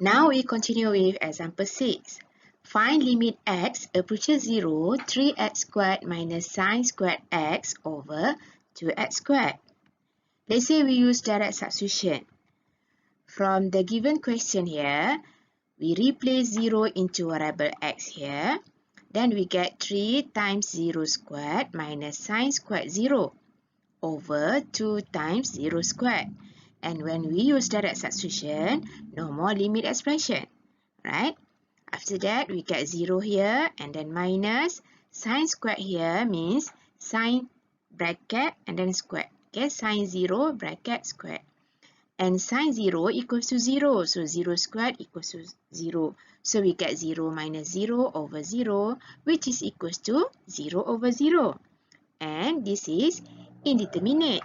Now we continue with example 6. Find limit x approaches 0, 3x squared minus sine squared x over 2x squared. Let's say we use direct substitution. From the given question here, we replace 0 into variable x here. Then we get 3 times 0 squared minus sine squared 0 over 2 times 0 squared. And when we use direct substitution, no more limit expression, right? After that, we get 0 here and then minus sine squared here means sine bracket and then squared. Okay, sine 0 bracket squared. And sine 0 equals to 0. So 0 squared equals to 0. So we get 0 minus 0 over 0, which is equals to 0 over 0. And this is indeterminate.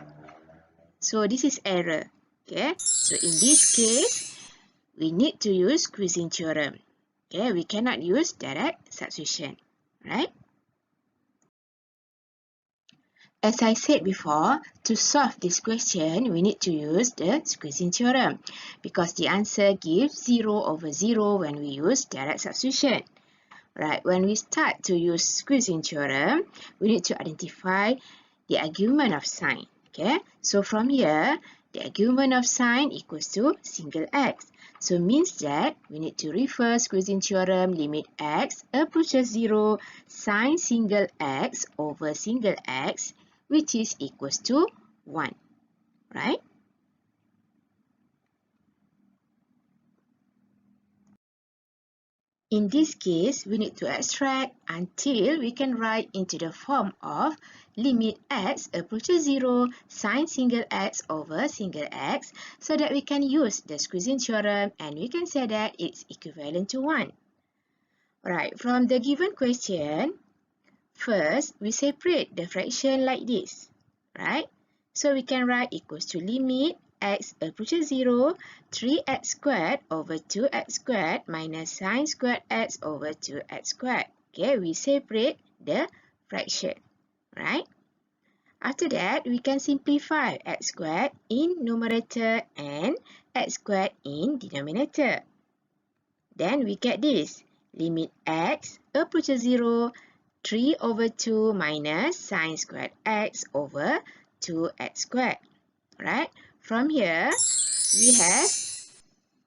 So this is error. Okay, so in this case, we need to use squeezing theorem. Okay, we cannot use direct substitution, right? As I said before, to solve this question, we need to use the squeezing theorem because the answer gives 0 over 0 when we use direct substitution. Right, when we start to use squeezing theorem, we need to identify the argument of sine. Okay, so from here, the argument of sine equals to single x. So means that we need to refer squeezing theorem limit x approaches 0 sine single x over single x, which is equals to 1. Right? In this case, we need to extract until we can write into the form of limit x approaches 0 sine single x over single x so that we can use the squeezing theorem and we can say that it's equivalent to 1. Right, from the given question, first we separate the fraction like this, right? So we can write equals to limit x approaches 0, 3x squared over 2x squared minus sine squared x over 2x squared. Okay, we separate the fraction, right? After that, we can simplify x squared in numerator and x squared in denominator. Then we get this, limit x approaches 0, 3 over 2 minus sine squared x over 2x squared, right? From here, we have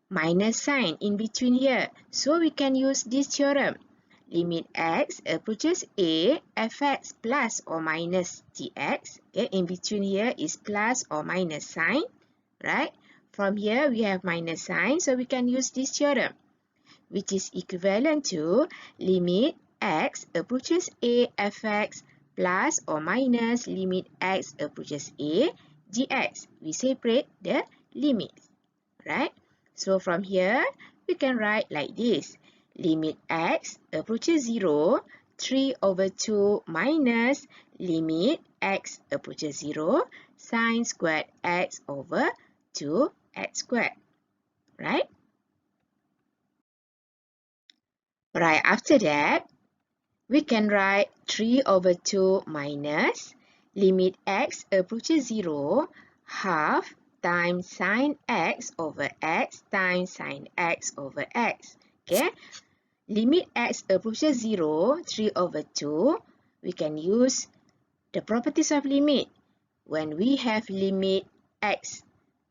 minus sign in between here. So we can use this theorem. Limit x approaches a, fx plus or minus tx. Okay, in between here is plus or minus sign, right? From here, we have minus sign, so we can use this theorem, which is equivalent to limit x approaches a, fx plus or minus limit x approaches a, dx. We separate the limits, right? So from here, we can write like this. Limit x approaches 0, 3 over 2 minus limit x approaches 0, sine squared x over 2x squared, right? Right, after that, we can write 3 over 2 minus limit x approaches 0, half times sine x over x times sine x over x. Okay, limit x approaches 0, 3 over 2, we can use the properties of limit. When we have limit x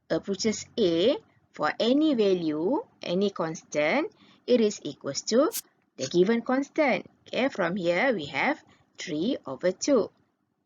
approaches a for any value, any constant, it is equals to the given constant. Okay, from here we have 3 over 2,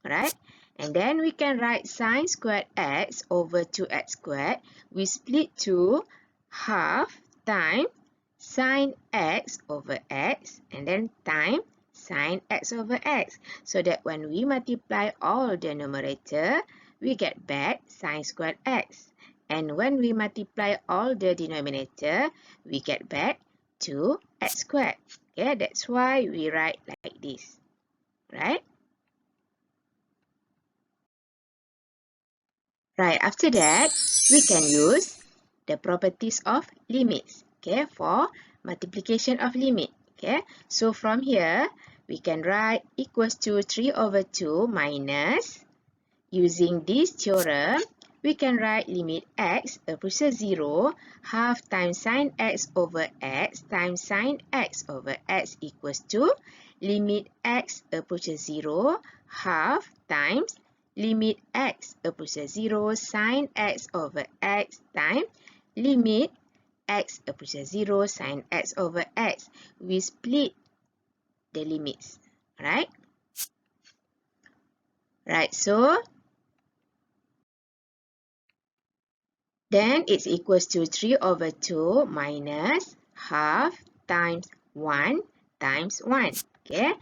right? And then we can write sine squared x over 2x squared. We split to half times sine x over x and then times sine x over x. So that when we multiply all the numerator, we get back sine squared x. And when we multiply all the denominator, we get back 2x squared. Okay, that's why we write like this, right? Right, after that, we can use the properties of limits, okay, for multiplication of limit, okay. So from here, we can write equals to 3 over 2 minus, using this theorem, we can write limit x approaches 0, half times sine x over x times sine x over x equals to limit x approaches 0, half times limit x approaches 0 sine x over x times limit x approaches 0 sine x over x. We split the limits, right? Right, so then it's equals to 3 over 2 minus half times 1 times 1. Okay,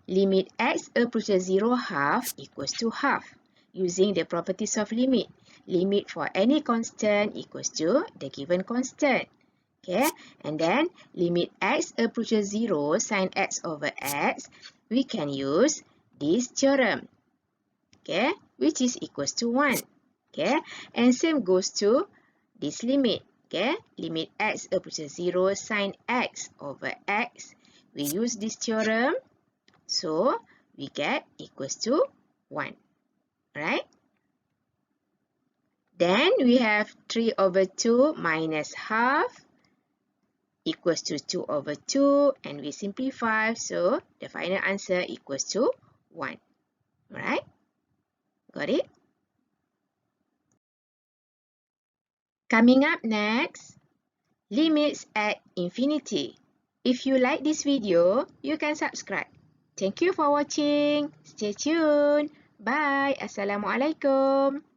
limit x approaches 0 half equals to half. Using the properties of limit, limit for any constant equals to the given constant. Okay, and then limit x approaches 0 sine x over x, we can use this theorem, okay, which is equals to 1. Okay, and same goes to this limit. Okay, limit x approaches 0 sine x over x. We use this theorem, so we get equals to 1. Right? Then we have 3 over 2 minus half equals to 2 over 2, and we simplify, so the final answer equals to 1. Alright? Got it? Coming up next, limits at infinity. If you like this video, you can subscribe. Thank you for watching. Stay tuned. Bye. Assalamualaikum.